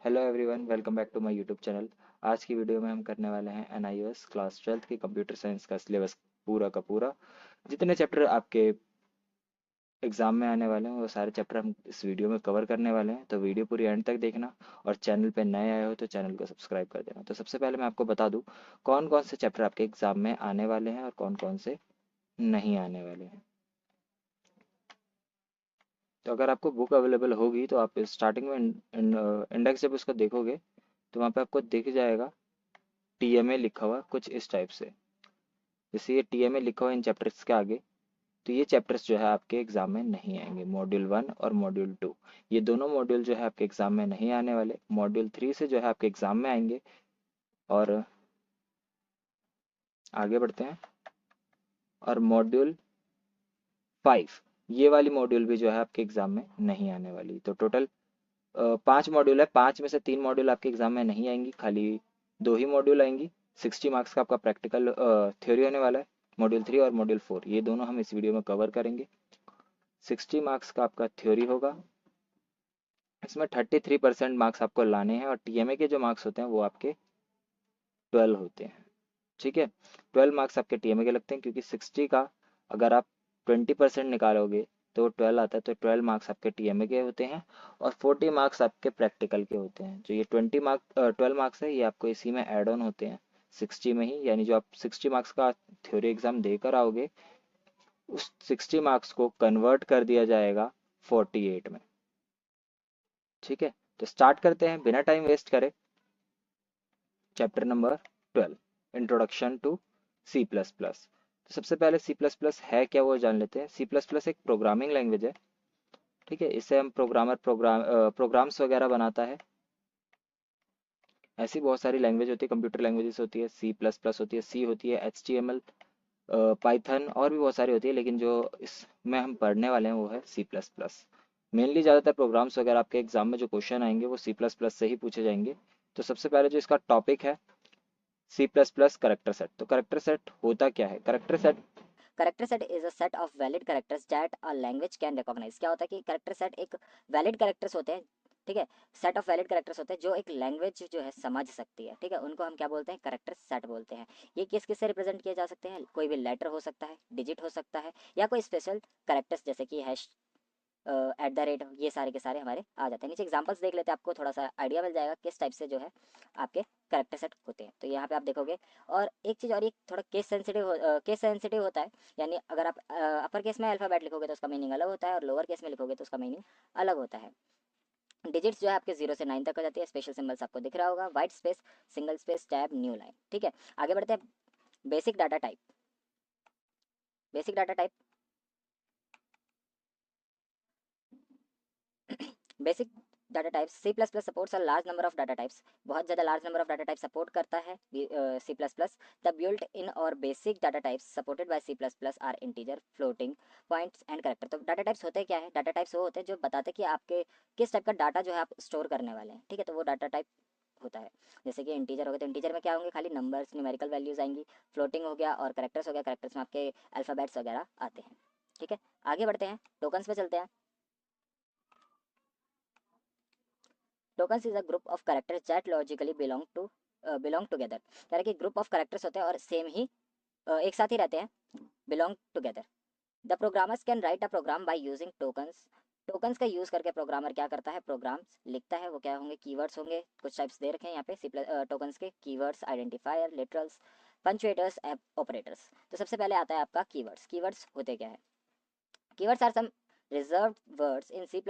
Hello everyone, welcome back to my YouTube channel. आज की video में हम करने वाले हैं एनआईओएस क्लास 12th की कंप्यूटर साइंस का सिलेबस पूरा का पूरा। जितने चैप्टर आपके एग्जाम में आने वाले हैं वो सारे चैप्टर हम इस वीडियो में कवर करने वाले हैं, तो वीडियो पूरी एंड तक देखना। और चैनल पे नए आए हो तो चैनल को सब्सक्राइब कर देना। तो सबसे पहले मैं आपको बता दूं कौन कौन से चैप्टर आपके एग्जाम में आने वाले हैं और कौन कौन से नहीं आने वाले हैं। तो अगर आपको बुक अवेलेबल होगी तो आप स्टार्टिंग में इंडेक्स जब उसको देखोगे तो वहाँ पे आपको दिख जाएगा टीएमए लिखा हुआ कुछ इस टाइप से। जैसे ये टीएमए लिखा हुआ इन चैप्टर्स के आगे, तो ये चैप्टर्स जो है आपके एग्जाम में नहीं आएंगे। मॉड्यूल 1 और मॉड्यूल 2, ये दोनों मॉड्यूल जो है आपके एग्जाम में नहीं आने वाले। मॉड्यूल 3 से जो है आपके एग्जाम में आएंगे। और आगे बढ़ते हैं। और मॉड्यूल 5, ये वाली मॉड्यूल भी जो है आपके एग्जाम में नहीं आने वाली। तो टोटल 5 मॉड्यूल है, 5 में से 3 मॉड्यूल आपके एग्जाम में नहीं आएंगी, खाली 2 ही मॉड्यूल आएंगी। 60 मार्क्स का आपका प्रैक्टिकल थ्योरी होने वाला है। मॉड्यूल 3 और मॉड्यूल 4 ये दोनों हम इस वीडियो में कवर करेंगे। 60 मार्क्स का आपका थ्योरी होगा। इसमें 33% मार्क्स आपको लाने हैं और टीएमए के जो मार्क्स होते हैं वो आपके 12 होते हैं। ठीक है, 12 मार्क्स आपके टीएमए के लगते हैं, क्योंकि 60 का अगर आप 20% निकालोगे तो 12 आता है। तो 12 मार्क्स आपके टीएमए के होते हैं और 40 मार्क्स आपके प्रैक्टिकल के होते हैं। जो ये 12 मार्क्स है ये आपको इसी में एड ऑन होते हैं 60 में ही। यानी जो आप 60 मार्क्स का थ्योरी एग्जाम देकर आओगे उस 60 मार्क्स को कन्वर्ट कर दिया जाएगा 48 में। ठीक है, तो स्टार्ट करते हैं बिना टाइम वेस्ट करे। Chapter number 12, introduction to C plus plus. तो सबसे पहले सी प्लस प्लस है क्या वो जान लेते हैं। सी प्लस प्लस एक प्रोग्रामिंग लैंग्वेज है। ठीक है, इससे हम प्रोग्राम्स वगैरह बनाता है। ऐसी बहुत सारी लैंग्वेज होती है, कंप्यूटर लैंग्वेजेस होती है। सी प्लस प्लस होती है, सी होती है, H T M L, Python और भी बहुत सारी होती है। लेकिन जो इसमें हम पढ़ने वाले हैं वो है सी प्लस प्लस। मेनली ज़्यादातर प्रोग्राम्स वगैरह आपके एग्जाम में जो क्वेश्चन आएंगे वो सी प्लस प्लस से ही पूछे जाएंगे। तो सबसे पहले जो इसका टॉपिक है C plus plus character set. तो करेक्टर सेट होता क्या है। Character set is a set of valid characters that a language can recognise. क्या होता है कि करेक्टर सेट एक वैलिड करेक्टर्स होते हैं। ठीक है, सेट ऑफ वैलिड करेक्टर्स होते हैं जो एक लैंग्वेज जो है समझ सकती है। ठीक है, उनको हम क्या बोलते हैं, करेक्टर सेट बोलते हैं। ये किस किस से रिप्रेजेंट किए जा सकते हैं, कोई भी लेटर हो सकता है, डिजिट हो सकता है, या कोई स्पेशल करेक्टर्स जैसे कि हैश, एट द रेट, ये सारे के सारे हमारे आ जाते हैं। नीचे एग्जांपल्स देख लेते हैं, आपको थोड़ा सा आइडिया मिल जाएगा किस टाइप से जो है आपके करेक्टर सेट होते हैं। तो यहाँ पे आप देखोगे। और एक चीज़ और, ये थोड़ा केस सेंसिटिव होता है। यानी अगर आप अपर केस में अल्फ़ाबेट लिखोगे तो उसका मीनिंग अलग होता है, और लोअर केस में लिखोगे तो उसका मीनिंग अलग होता है। डिजिट्स जो है आपके 0 से 9 तक हो जाती है। स्पेशल सिंबल्स आपको दिख रहा होगा, white space, single space, tab, new line. ठीक है, आगे बढ़ते हैं। Basic data type. Basic data type basic data types. C plus plus supports a large number of data types. बहुत ज़्यादा large number of data type support करता है C plus plus. The built in और basic data types supported by C plus plus are integer, floating points and character. तो data types होते क्या है, data types वो होते हैं जो बताते हैं कि आपके किस टाइप का डाटा जो है आप स्टोर करने वाले हैं। ठीक है, तो वो डाटा टाइप होता है। जैसे कि इंटीजर हो गया तो इंटीजर में क्या होंगे, खाली नंबर्स, न्यूमेरिकल वैल्यूज आएंगी। फ्लोटिंग हो गया, और करेक्टर्स हो गया, करेक्टर्स में आपके अल्फ़ाबेट्स वगैरह आते हैं। ठीक है, आगे बढ़ते हैं, टोकन्स पे चलते हैं। Tokens is a group of characters that logically belong together. कह रहे कि ग्रुप ऑफ कैरेक्टर्स होते हैं और सेम ही एक साथ ही रहते हैं, belong together. The programmers can write a program by using tokens. Tokens का यूज करके प्रोग्रामर क्या करता है, प्रोग्राम्स लिखता है। वो क्या होंगे, कीवर्ड्स होंगे। कुछ टाइप्स दे रखे हैं यहाँ पे सी टोकन्स के, कीवर्ड्स, आइडेंटिफायर, लिटरल्स, पंचुएटर्स, ऑपरेटर्स। तो सबसे पहले आता है आपका कीवर्ड्स। कीवर्ड्स होते क्या है, keywords are some reserved words in C++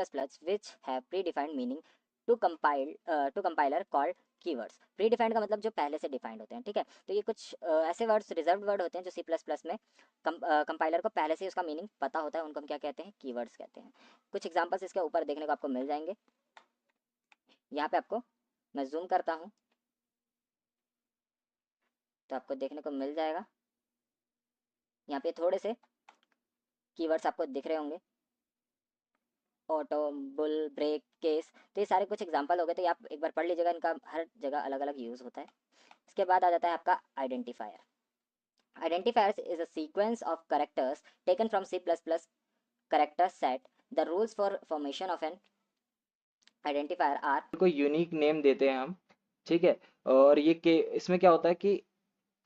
which have predefined meaning to compiler called keywords। predefined का मतलब जो पहले से डिफाइंड होते हैं। ठीक है, तो ये कुछ ऐसे वर्ड्स, रिजर्व्ड वर्ड होते हैं जो C++ में कंपाइलर को पहले से उसका मीनिंग पता होता है। उनको हम क्या कहते हैं, कीवर्ड्स कहते हैं। कुछ एग्जांपल्स इसके ऊपर देखने को आपको मिल जाएंगे। यहाँ पे आपको मैं जूम करता हूँ तो आपको देखने को मिल जाएगा। यहाँ पे थोड़े से कीवर्ड्स आपको दिख रहे होंगे, ऑटो, बुल, ब्रेक, केस। तो ये सारे कुछ एग्जांपल हो गए, तो ये आप एक बार पढ़ लीजिएगा, इनका हर जगह अलग अलग यूज़ होता है। इसके बाद आ जाता है आपका identifier. Identifiers is a sequence of characters taken from C++ character set. The rules for formation of an identifier are को यूनिक नेम देते हैं हम, ठीक है। और ये के इसमें क्या होता है कि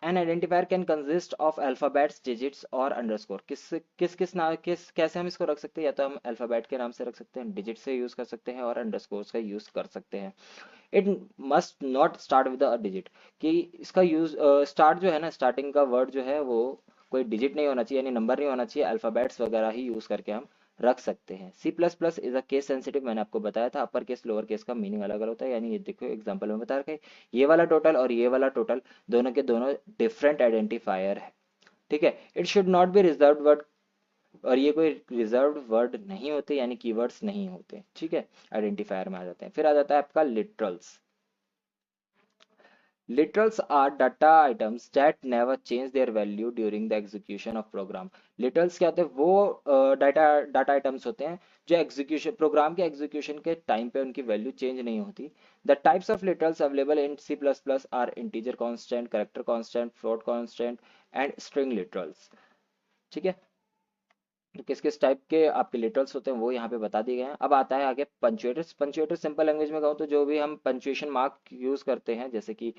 N identifier can consist of alphabets, digits और अंडरस्कोर। किस नाम किस कैसे हम इसको रख सकते हैं, या तो हम अल्फाबेट के नाम से रख सकते हैं, डिजिट से यूज कर सकते हैं और अंडरस्कोर का यूज कर सकते हैं। It must not start with a digit, कि इसका यूज स्टार्ट जो है ना, स्टार्टिंग का वर्ड जो है वो कोई डिजिट नहीं होना चाहिए, यानी नंबर नहीं होना चाहिए, अल्फाबेट्स वगैरह ही यूज करके हम रख सकते हैं। C plus plus is a case sensitive, मैंने आपको बताया था, अपर केस लोअर केस का मीनिंग अलग अलग होता है, यानी ये देखो एग्जांपल में बता रखे हैं, ये वाला टोटल और ये वाला टोटल दोनों के दोनों डिफरेंट आइडेंटिफायर है, ठीक है। It should not be reserve word, और ये कोई रिजर्व वर्ड नहीं होते, यानी कीवर्ड्स नहीं होते, ठीक है, आइडेंटिफायर में आ जाते हैं। फिर आ जाता है आपका literals. Literals are data items that never change their value during the execution of program. Literals क्या होते हैं, वो डाटा आइटम्स होते हैं जो एग्जीक्यूशन प्रोग्राम के एग्जीक्यूशन के टाइम पे उनकी वैल्यू चेंज नहीं होती। The types of literals available in C plus plus are integer constant, character constant, float constant and string literals, ठीक है। तो किस किस टाइप के आपके लिटरल्स होते हैं वो यहाँ पे बता दिए गए हैं। अब आता है आगे पंचुएटर्स। पंचुएटर सिंपल लैंग्वेज में कहूँ तो जो भी हम पंचुएशन मार्क यूज करते हैं, जैसे कि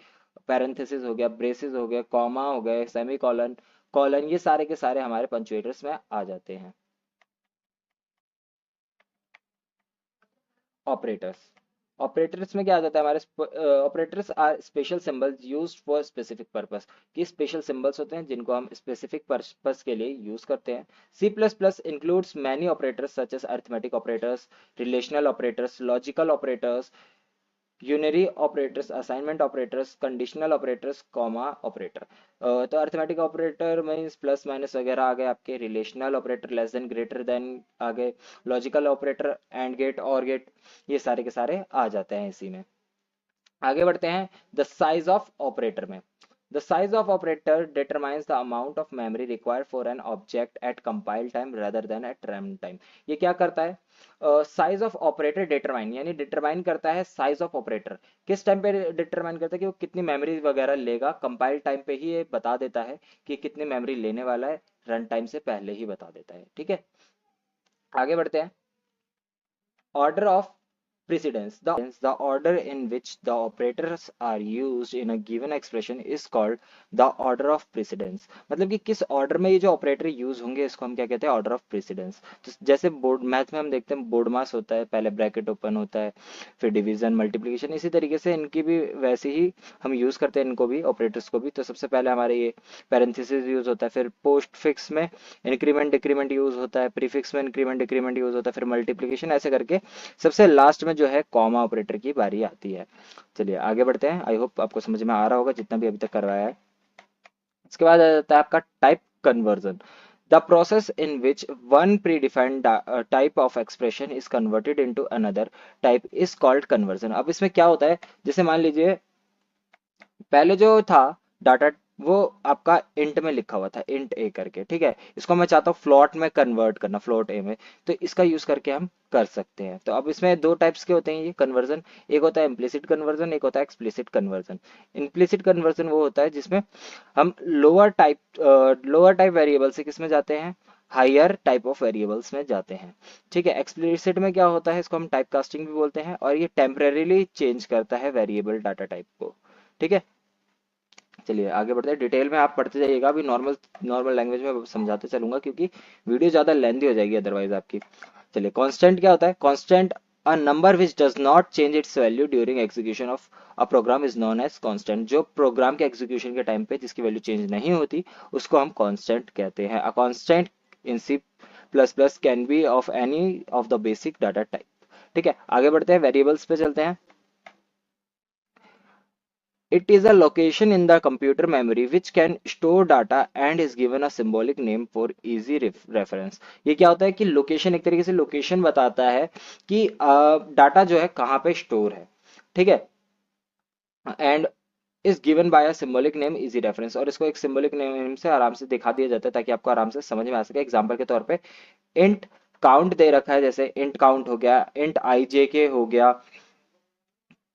पैरेंथेसिस हो गया, ब्रेसेस हो गया, कॉमा हो गए, सेमी कॉलन, कॉलन, ये सारे के सारे हमारे पंचुएटर्स में आ जाते हैं। ऑपरेटर्स। ऑपरेटर्स में क्या आ जाता है हमारे, operators are special symbols used for specific purpose, कि स्पेशल सिंबल्स होते हैं जिनको हम स्पेसिफिक पर्पस के लिए यूज करते हैं। C plus plus includes many operators such as arithmetic operators, relational operators, logical operators, unary operators, assignment operators, conditional operators, comma operator. तो arithmetic operator means plus minus वगैरह आ गए आपके, relational operator less than greater than आ गए, logical operator and gate और gate, ये सारे के सारे आ जाते हैं इसी में। आगे बढ़ते हैं द साइज ऑफ ऑपरेटर में। The size of operator determines the amount of memory required for an object at compile time rather than at run time. ये क्या करता है, साइज ऑफ ऑपरेटर डिटरमाइन, यानी डिटरमाइन करता है साइज ऑफ ऑपरेटर, किस time पे डिटरमाइन करता है कि वो कितनी मेमोरी वगैरह लेगा, कंपाइल टाइम पे ही ये बता देता है कि कितनी मेमोरी लेने वाला है, रन टाइम से पहले ही बता देता है, ठीक है। आगे बढ़ते हैं, order of precedence. The order in which the operators are used in a given expression is called the order of precedence. मतलब कि किस ऑर्डर में ये जो ऑपरेटर यूज होंगे इसको हम क्या कहते हैं, ऑर्डर ऑफ प्रेसिडेंस। तो जैसे बोर्ड मैथ में हम देखते हैं बोर्ड मास होता है, पहले ब्रैकेट ओपन होता है, फिर डिवीजन, मल्टीप्लिकेशन, इसी तरीके से इनकी भी वैसे ही हम यूज करते हैं, इनको भी ऑपरेटर्स को भी। तो सबसे पहले हमारे ये पैरेंथेसिस यूज होता है, फिर पोस्ट फिक्स में इंक्रीमेंट डिक्रीमेंट यूज होता है, प्रीफिक्स में इंक्रीमेंट डिक्रीमेंट यूज होता है, फिर मल्टीप्लिकेशन, ऐसे करके सबसे लास्ट में जो है कॉमा ऑपरेटर की बारी आती है। चलिए आगे बढ़ते हैं, आई होप आपको समझ में आ रहा होगा जितना भी अभी तक करवाया है। इसके बाद आ जाता है आपका type conversion. The process in which one predefined type of expression is converted into another type is called conversion. अब इसमें क्या होता है, जैसे मान लीजिए पहले जो था डाटा वो आपका इंट में लिखा हुआ था, इंट ए करके, ठीक है, इसको मैं चाहता हूँ फ्लोट में कन्वर्ट करना, फ्लोट ए में, तो इसका यूज करके हम कर सकते हैं। तो अब इसमें दो टाइप्स के होते हैं ये कन्वर्जन, एक होता है इम्प्लिसिट कन्वर्जन, एक होता है एक्सप्लिसिट कन्वर्जन। इम्प्लिसिट कन्वर्जन वो होता है जिसमें हम लोअर टाइप वेरिएबल से किस में जाते हैं, हायर टाइप ऑफ वेरिएबल्स में जाते हैं, ठीक है। एक्सप्लिसिट में क्या होता है, इसको हम टाइप कास्टिंग भी बोलते हैं, और ये टेम्परेरीली चेंज करता है वेरिएबल डाटा टाइप को, ठीक है। चलिए आगे बढ़ते हैं, डिटेल में आप पढ़ते जाइएगा, अभी नॉर्मल नॉर्मल लैंग्वेज में समझाते चलूंगा क्योंकि वीडियो ज्यादा लेंथी हो जाएगी अदरवाइज आपकी। चलिए कांस्टेंट क्या होता है, constant a number which does not change its value during execution of a program is known as constant. जो प्रोग्राम के एग्जीक्यूशन के टाइम पे जिसकी वैल्यू चेंज नहीं होती उसको हम कांस्टेंट कहते हैं। A constant in C plus plus can be of any of the basic data type, ठीक है। आगे बढ़ते हैं, वेरिएबल्स पे चलते हैं। It is a location in the computer memory which can store data and is given a symbolic name for easy reference. ये क्या होता है कि लोकेशन, एक तरीके से लोकेशन बताता है कि डाटा जो है कहाँ पे स्टोर है, ठीक है, and is given by a symbolic name easy reference, और इसको एक सिंबॉलिक नेम से आराम से दिखा दिया जाता है ताकि आपको आराम से समझ में आ सके। एग्जाम्पल के तौर पे इंट काउंट दे रखा है, जैसे इंट काउंट हो गया, इंट आई जे के हो गया,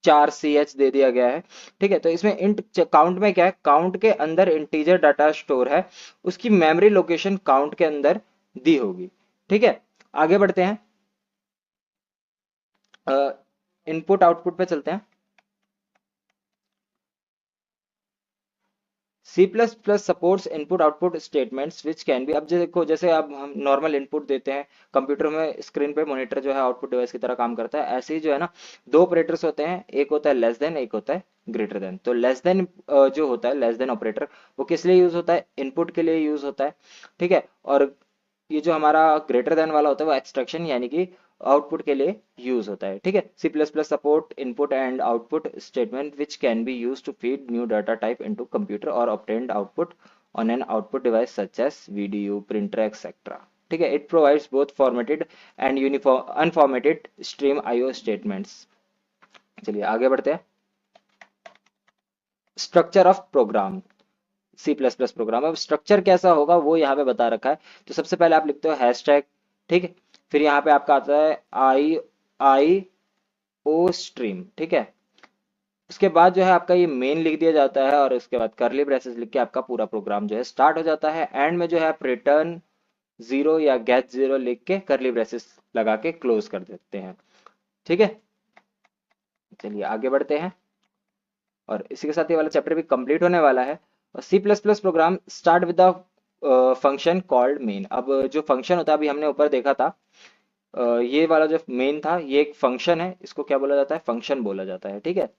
4ch दे दिया गया है, ठीक है। तो इसमें इंट काउंट में क्या है, काउंट के अंदर इंटीजर डाटा स्टोर है, उसकी मेमोरी लोकेशन काउंट के अंदर दी होगी, ठीक है। आगे बढ़ते हैं, इनपुट आउटपुट पे चलते हैं। C plus plus supports input output statements which can be, अब देखो जैसे अब हम नॉर्मल इनपुट देते हैं कंप्यूटर में, स्क्रीन पे मॉनिटर जो है आउटपुट डिवाइस की तरह काम करता है, ऐसे ही जो है ना दो ऑपरेटर्स होते हैं, एक होता है लेस देन, एक होता है ग्रेटर देन। तो लेस देन जो होता है, लेस देन ऑपरेटर, वो किस लिए यूज होता है, इनपुट के लिए यूज होता है, ठीक है। और ये जो हमारा ग्रेटर देन वाला होता है वो एक्सट्रैक्शन यानी कि आउटपुट के लिए यूज होता है, ठीक है। C plus plus support input and output statement which can be use to feed new data type into computer और obtained output on an output device such as video printer etcetera, ठीक है। It provides both formatted and uniform unformatted stream IO statements. चलिए आगे बढ़ते हैं। Structure of program, C plus plus program, अब structure कैसा होगा वो यहाँ पे बता रखा है। तो सबसे पहले आप लिखते हो हैशटैग, ठीक है। फिर यहाँ पे आपका आता है आई आई ओ स्ट्रीम, ठीक है। उसके बाद जो है आपका ये मेन लिख दिया जाता है और उसके बाद करली ब्रेसेस लिख के आपका पूरा प्रोग्राम जो है स्टार्ट हो जाता है। एंड में जो है आप रिटर्न जीरो या गेट जीरो लिख के करली ब्रेसेस लगा के क्लोज कर देते हैं, ठीक है। चलिए आगे बढ़ते हैं और इसी के साथ ये वाला चैप्टर भी कंप्लीट होने वाला है। और C plus plus program start with the function called main. अब जो फंक्शन होता है अभी हमने ऊपर देखा था, ये वाला जो मेन था ये एक फंक्शन है, इसको क्या बोला जाता है, फंक्शन बोला जाता है, ठीक है।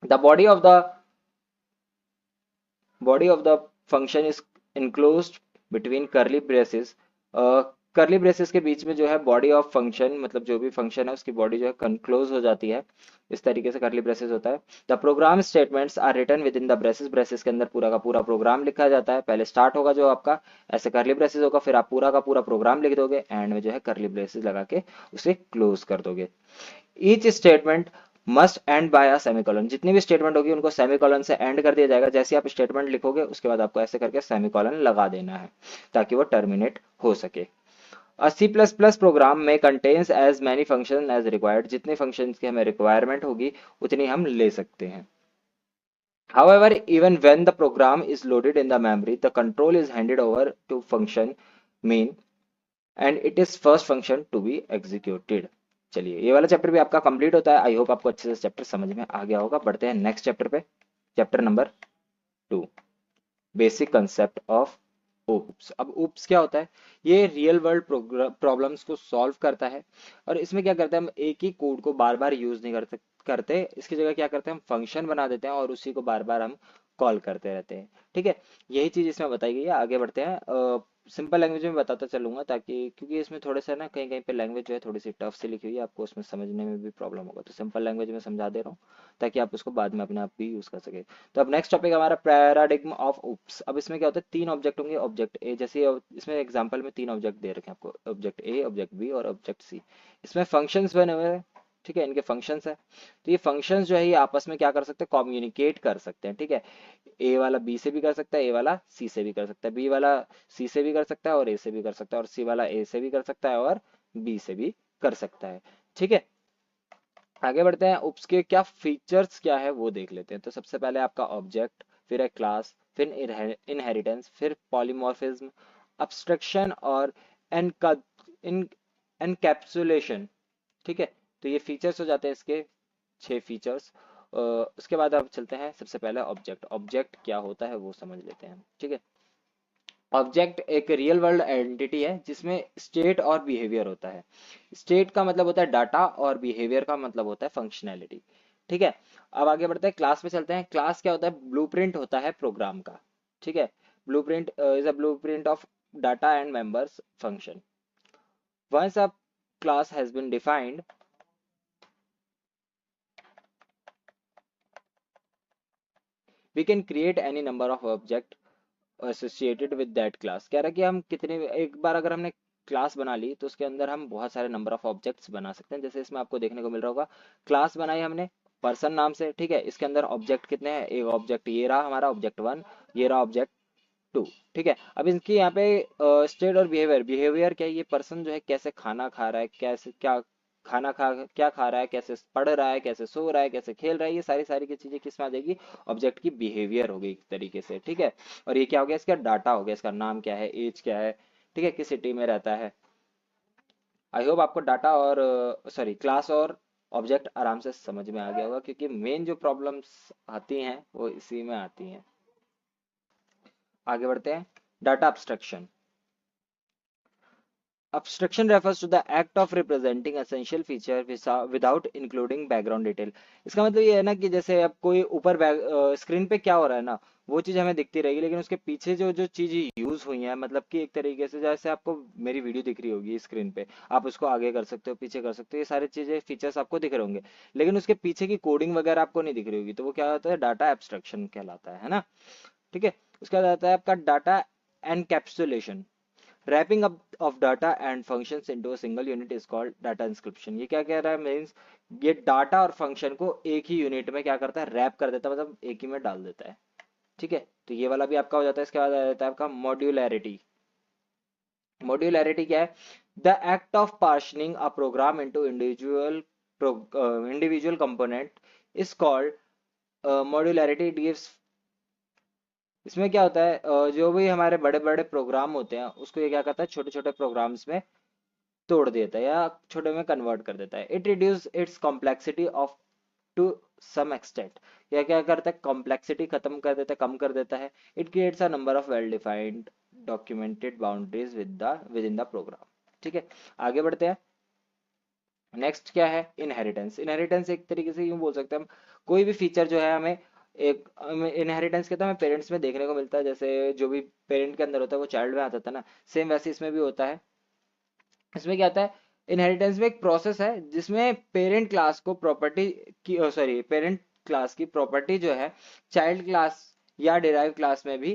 The body of the function is enclosed between करली ब्रेसेस। करली ब्रेसेस के बीच में जो है बॉडी ऑफ फंक्शन, मतलब जो भी फंक्शन है उसकी बॉडी जो है कन्क्लोज हो जाती है, इस तरीके से करली ब्रेसेस होता है। The program statements are written within the braces, braces के अंदर पूरा का पूरा प्रोग्राम लिखा जाता है। पहले स्टार्ट होगा जो आपका ऐसे करली ब्रेसेस होगा, फिर आप पूरा का पूरा प्रोग्राम लिख दोगे, एंड में जो है करली ब्रेसेस लगा के उसे क्लोज कर दोगे। Each statement must end by a semicolon, जितनी भी स्टेटमेंट होगी उनको सेमीकोलन से एंड कर दिया जाएगा। जैसे आप स्टेटमेंट लिखोगे उसके बाद आपको ऐसे करके सेमीकोलन लगा देना है ताकि वो टर्मिनेट हो सके। A C++ प्रोग्राम में contains as many function as required, जितने फंक्शंस की हमें रिक्वायरमेंट होगी उतनी हम ले सकते हैं। However, even when the program is loaded in the memory, the control is handed over to function main and it is first function to be executed। चलिए ये वाला चैप्टर भी आपका कंप्लीट होता है। आई होप आपको अच्छे से चैप्टर समझ में आ गया होगा। बढ़ते हैं नेक्स्ट चैप्टर पे, chapter number 2, basic concept of OOPS. अब ओप्स क्या होता है, ये रियल वर्ल्ड प्रॉब्लम्स को सॉल्व करता है। और इसमें क्या करते हैं, हम एक ही कोड को बार बार यूज नहीं करते, इसकी जगह क्या करते हैं, हम फंक्शन बना देते हैं और उसी को बार बार हम कॉल करते रहते हैं, ठीक है। यही चीज इसमें बताई गई है। आगे बढ़ते हैं। सिंपल लैंग्वेज में बताता चलूंगा ताकि, क्योंकि इसमें थोड़े सा ना कहीं कहीं पे लैंग्वेज जो है थोड़ी सी टफ सी लिखी हुई है, आपको उसमें समझने में भी प्रॉब्लम होगा, तो सिंपल लैंग्वेज में समझा दे रहा हूँ ताकि आप उसको बाद में अपने आप भी यूज कर सके। तो अब नेक्स्ट टॉपिक हमारा पैराडिग्म ऑफ ओप्स। अब इसमें क्या होता है, तीन ऑब्जेक्ट होंगे, ऑब्जेक्ट ए, जैसे इसमें एग्जांपल में तीन ऑब्जेक्ट दे रखे हैं आपको, ऑब्जेक्ट ए, ऑब्जेक्ट बी और ऑब्जेक्ट सी। इसमें फंक्शंस बने हुए हैं, ठीक है, इनके फंक्शंस है। तो ये फंक्शंस जो है ये आपस में क्या कर सकते हैं, कम्युनिकेट कर सकते हैं, ठीक है। ए वाला बी से भी कर सकता है, ए वाला सी से भी कर सकता है, बी वाला सी से भी कर सकता है और ए से भी कर सकता है, और सी वाला ए से भी कर सकता है और बी से भी कर सकता है, ठीक है। आगे बढ़ते हैं, उप्स के क्या फीचर्स क्या है वो देख लेते हैं। तो सबसे पहले आपका ऑब्जेक्ट, फिर है क्लास, फिर इनहेरिटेंस, फिर पॉलीमॉर्फिज्म, अब्स्ट्रक्शन और इन एनकैप्सुलेशन, ठीक है। तो ये फीचर्स हो जाते हैं इसके, 6 फीचर्स। उसके बाद आप चलते हैं, सबसे पहले ऑब्जेक्ट, ऑब्जेक्ट क्या होता है वो समझ लेते हैं, ठीक है। ऑब्जेक्ट एक रियल वर्ल्ड आइडेंटिटी है जिसमें स्टेट और बिहेवियर होता है। स्टेट का मतलब होता है डाटा और बिहेवियर का मतलब होता है फंक्शनैलिटी, ठीक है। अब आगे बढ़ते हैं, क्लास पे चलते हैं। क्लास क्या होता है, ब्लूप्रिंट होता है प्रोग्राम का, ठीक है। Blueprint is a blueprint of data and members function. Once a class has been defined, we can create any number of object associated with that class. कह रहा है कि हम कितने, एक बार अगर हमने क्लास बना ली तो उसके अंदर हम बहुत सारे नंबर ऑफ ऑब्जेक्ट्स बना सकते हैं। जैसे इसमें आपको देखने को मिल रहा होगा, क्लास बनाई हमने पर्सन नाम से, ठीक है। इसके अंदर ऑब्जेक्ट कितने हैं, एक ऑब्जेक्ट ये रहा हमारा ऑब्जेक्ट 1, ये रहा ऑब्जेक्ट 2, ठीक है। अब इनकी यहाँ पे स्टेट और बिहेवियर, बिहेवियर क्या है, ये पर्सन जो है कैसे खाना खा रहा है, कैसे क्या खाना खा क्या खा रहा है, कैसे पढ़ रहा है, कैसे सो रहा है, कैसे खेल रहा है, ये सारी सारी की चीजें किस में आ जाएगी, ऑब्जेक्ट की बिहेवियर हो गई एक तरीके से, ठीक है। और ये क्या हो गया, इसका डाटा हो गया, इसका नाम क्या है, एज क्या है, ठीक है, किस सिटी में रहता है, आई होप आपको डाटा और सॉरी क्लास और ऑब्जेक्ट आराम से समझ में आ गया होगा, क्योंकि मेन जो प्रॉब्लम्स आती हैं वो इसी में आती हैं। आगे बढ़ते हैं। Data abstraction. Abstraction refers to the act of representing essential feature without including background detail। इसका मतलब ये है ना कि जैसे अब कोई ऊपर स्क्रीन पे क्या हो रहा है ना, वो चीज हमें दिखती रहेगी, लेकिन उसके पीछे जो जो चीज यूज हुई है, मतलब कि एक तरीके से जैसे आपको मेरी वीडियो दिख रही होगी स्क्रीन पे, आप उसको आगे कर सकते हो, पीछे कर सकते हो, ये सारी चीजें फीचर्स आपको दिख रहे होंगे, लेकिन उसके पीछे की कोडिंग वगैरह आपको नहीं दिख रही होगी, तो वो क्या होता है, डाटा एब्स्ट्रैक्शन कहलाता है ना। ठीक है। उसके बाद आता है आपका data encapsulation. Wrapping up of data and functions into a single unit is called data inscription. ये क्या कह रहा है, मीन्स ये डाटा और फंक्शन को एक ही यूनिट में क्या करता है, रैप कर देता है, मतलब एक ही में डाल देता है। ठीक है, तो ये वाला भी आपका हो जाता है। इसके बाद आ जाता है आपका मॉड्यूलैरिटी। मॉड्यूलैरिटी क्या है, the act of partitioning a program into individual component is called modularity. It gives, इसमें क्या होता है, जो भी हमारे बड़े बड़े प्रोग्राम होते हैं उसको ये क्या करता है, छोटे छोटे प्रोग्राम्स में तोड़ देता है या छोटे में कन्वर्ट कर देता है। It reduce its complexity of to some extent. यह क्या करता है, कॉम्प्लेक्सिटी खत्म कर देता है, कम कर देता है। It creates a number of well defined documented boundaries within the program. ठीक है, आगे बढ़ते हैं। नेक्स्ट क्या है, इनहेरिटेंस। इनहेरिटेंस एक तरीके से यूं बोल सकते हैं हम, कोई भी फीचर जो है हमें एक इनहेरिटेंस के तो हमें पेरेंट्स में देखने को मिलता है, जैसे जो भी पेरेंट के अंदर होता है वो चाइल्ड में आता था ना, सेम वैसे इसमें भी होता है। इसमें क्या होता है, इनहेरिटेंस में एक प्रोसेस है जिसमें पेरेंट क्लास को प्रॉपर्टी की, सॉरी, पेरेंट क्लास की प्रॉपर्टी जो है चाइल्ड क्लास या डिराइव क्लास में भी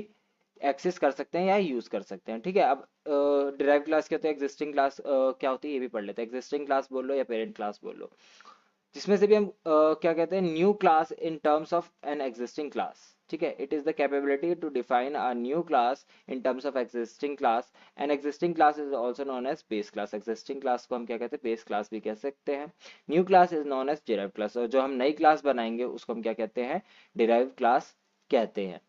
एक्सेस कर सकते हैं या यूज कर सकते हैं। ठीक है, अब डिराइव क्लास क्या होता है, एग्जिस्टिंग क्लास क्या होती है ये भी पढ़ लेते हैं। एग्जिस्टिंग क्लास बोल लो या पेरेंट क्लास बोल लो, जिसमें से भी हम क्या कहते हैं, new class in terms of an existing class. ठीक है, it is the capability to define a new class in terms of existing class. An existing class is also known as base class. Existing class को हम क्या कहते हैं, base class भी कह सकते हैं। New class is known as derive class, और जो हम नई क्लास बनाएंगे उसको हम क्या कहते हैं, डिराइव क्लास कहते हैं।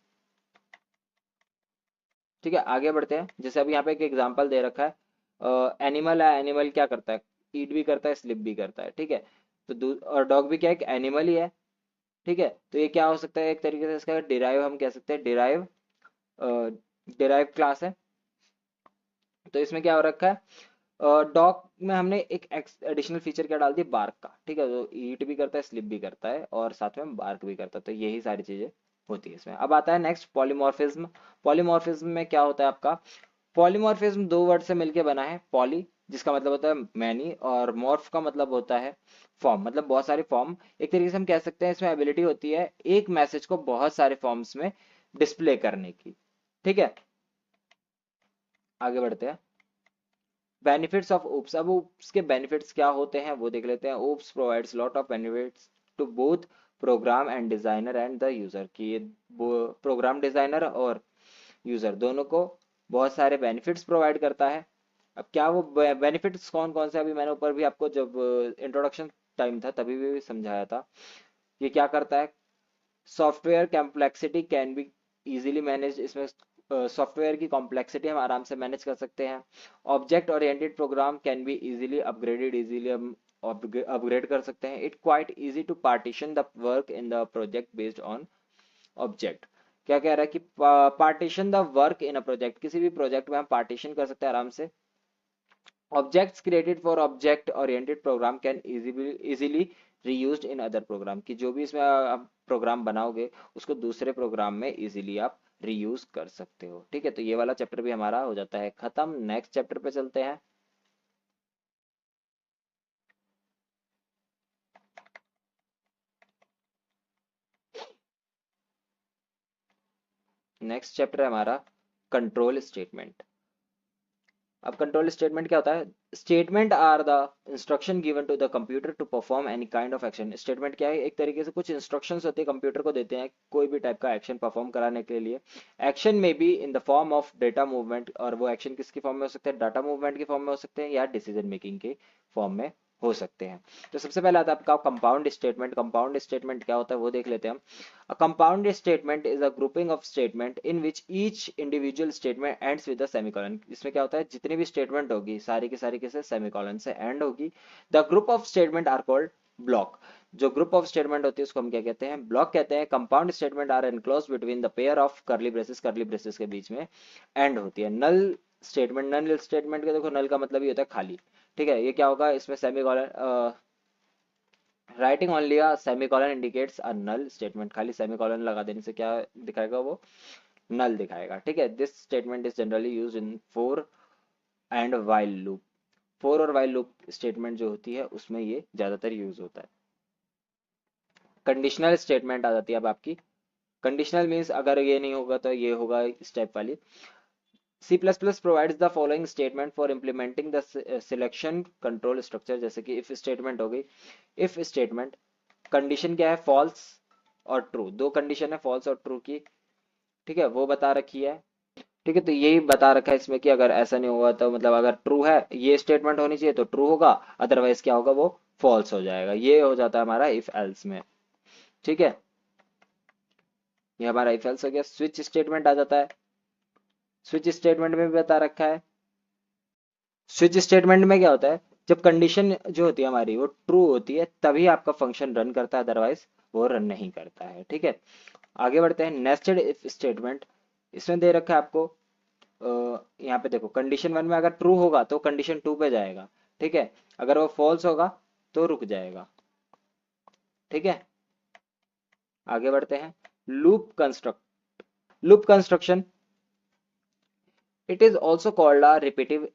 ठीक है, आगे बढ़ते हैं। जैसे अभी यहाँ पे एक एग्जांपल दे रखा है, एनिमल है, एनिमल क्या करता है, ईट भी करता है, स्लिप भी करता है। ठीक है, तो और डॉग भी क्या है, एक एनिमल ही है। ठीक है, तो ये क्या हो सकता है, एक तरीके से इसका डिराइव हम कह सकते हैं, डिराइव डिराइव क्लास है। तो इसमें क्या हो रखा है, डॉग में हमने एक एडिशनल फीचर क्या डाल दी, बार्क का। ठीक है, तो ईट भी करता है, स्लिप भी करता है, और साथ में बार्क भी करता है, तो यही सारी चीजें होती है इसमें। अब आता है नेक्स्ट, पॉलीमॉर्फिज्म। पॉलीमॉर्फिज्म में क्या होता है आपका, पॉलीमॉर्फिज्म दो वर्ड से मिलके बना है। पॉली जिसका मतलब होता है मैनी, और मॉर्फ का मतलब होता है फॉर्म, मतलब बहुत सारे फॉर्म। एक तरीके से हम कह सकते हैं इसमें एबिलिटी होती है एक मैसेज को बहुत सारे फॉर्म्स में डिस्प्ले करने की। ठीक है, आगे बढ़ते हैं। Benefits of OOPS. अब ओप्स के बेनिफिट्स क्या होते हैं वो देख लेते हैं। OOPS provides lot of benefits to both program and designer and the user, की प्रोग्राम डिजाइनर और यूजर दोनों को बहुत सारे बेनिफिट्स प्रोवाइड करता है। अब क्या वो बेनिफिट्स कौन कौन से, अभी मैंने ऊपर भी आपको जब इंट्रोडक्शन टाइम था तभी भी समझाया था। ये क्या करता है, software complexity can be easily manage. इसमें सॉफ्टवेयर की कॉम्प्लेक्सिटी हम आराम से मैनेज कर सकते हैं। Object oriented program can be easily upgraded, easily हम अपग्रेड कर सकते हैं। It quite easy to partition the work in the project based on object. क्या कह रहा है कि partition the work in a project, किसी भी प्रोजेक्ट में हम पार्टीशन कर सकते हैं आराम से। Objects created for object oriented program can easily reused in other program, की जो भी इसमें आप प्रोग्राम बनाओगे उसको दूसरे प्रोग्राम में इजीली आप रीयूज कर सकते हो। ठीक है, तो ये वाला चैप्टर भी हमारा हो जाता है खत्म। नेक्स्ट चैप्टर पे चलते हैं। नेक्स्ट चैप्टर है हमारा कंट्रोल स्टेटमेंट। अब कंट्रोल स्टेटमेंट क्या होता है, statement are the instruction given to the computer to perform any kind of action. Statement क्या है, एक तरीके से कुछ इंस्ट्रक्शंस होते हैं, कंप्यूटर को देते हैं कोई भी टाइप का एक्शन परफॉर्म कराने के लिए। एक्शन में be in the form of data movement, और वो एक्शन किसकी फॉर्म में हो सकते हैं, डाटा मूवमेंट की फॉर्म में हो सकते हैं, या डिसीजन मेकिंग के फॉर्म में हो सकते हैं। तो सबसे पहले आता है आपका कंपाउंड स्टेटमेंट। कंपाउंड स्टेटमेंट क्या होता है वो देख लेते हैं हम। A compound statement is a grouping of statement in which each individual statement ends with a semicolon. इसमें क्या होता है, जितनी भी स्टेटमेंट होगी सारी की सारी किसे सेमीकोलन से एंड होगी। The group of statement are called block. जो ग्रुप ऑफ स्टेटमेंट होती है उसको हम क्या कहते हैं, ब्लॉक कहते हैं। Compound statement are enclose between the pair of curly braces के बीच में एंड होती है। नल स्टेटमेंट के देखो, नल का मतलब ये होता है खाली, ठीक है। ये क्या होगा, इसमें semicolon, writing only a semicolon indicates a null statement. खाली सेमीकोलन लगा देने से क्या दिखाएगा, वो नल दिखाएगा, ठीक है। This statement is generally used in four and while loop. Four और वाइल लूप स्टेटमेंट जो होती है उसमें ये ज्यादातर यूज होता है। कंडीशनल स्टेटमेंट आ जाती है अब आपकी। कंडीशनल मीन्स अगर ये नहीं होगा तो ये होगा, स्टेप वाली। C++ provides the following statement for implementing the selection control structure। जैसे कि if statement हो गई, if statement कंडीशन क्या है, फॉल्स और ट्रू। दो कंडीशन है फॉल्स और ट्रू की, ठीक है, वो बता रखी है, ठीक है। तो यही बता रखा है इसमें कि अगर ऐसा नहीं हुआ तो मतलब अगर ट्रू है ये स्टेटमेंट होनी चाहिए तो ट्रू होगा, अदरवाइज क्या होगा, वो फॉल्स हो जाएगा। ये हो जाता है हमारा इफ एल्स में, ठीक है। ये हमारा इफ एल्स हो गया। स्विच स्टेटमेंट आ जाता है। स्विच स्टेटमेंट में भी बता रखा है। स्विच स्टेटमेंट में क्या होता है, जब कंडीशन जो होती है हमारी वो ट्रू होती है तभी आपका फंक्शन रन करता है, अदरवाइज वो रन नहीं करता है, ठीक है। आगे बढ़ते हैं। नेस्टेड इफ स्टेटमेंट, इसमें दे रखा है आपको, यहाँ पे देखो कंडीशन वन में अगर ट्रू होगा तो कंडीशन टू पे जाएगा, ठीक है। अगर वो फॉल्स होगा तो रुक जाएगा, ठीक है। आगे बढ़ते हैं। Loop construction, it is also called a repetitive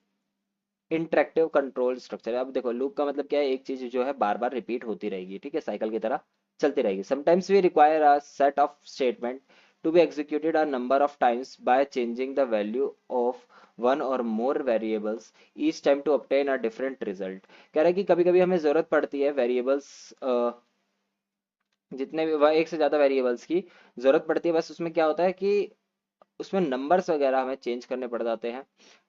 interactive control structure. अब देखो लूप का मतलब क्या है, एक चीज जो है बार बार रिपीट होती रहेगी, ठीक है, साइकिल की तरह चलती रहेगी। Sometimes we require a set of statement to be executed a number of times by changing the value of one और more variables each time to obtain a different result. कह रहा है कि कभी कभी हमें जरूरत पड़ती है वेरिएबल्स, जितने भी एक से ज्यादा वेरिएबल्स की जरूरत पड़ती है, बस उसमें क्या होता है कि उसमें नंबर्स वगैरह हमें चेंज करने पड़ जाते हैं,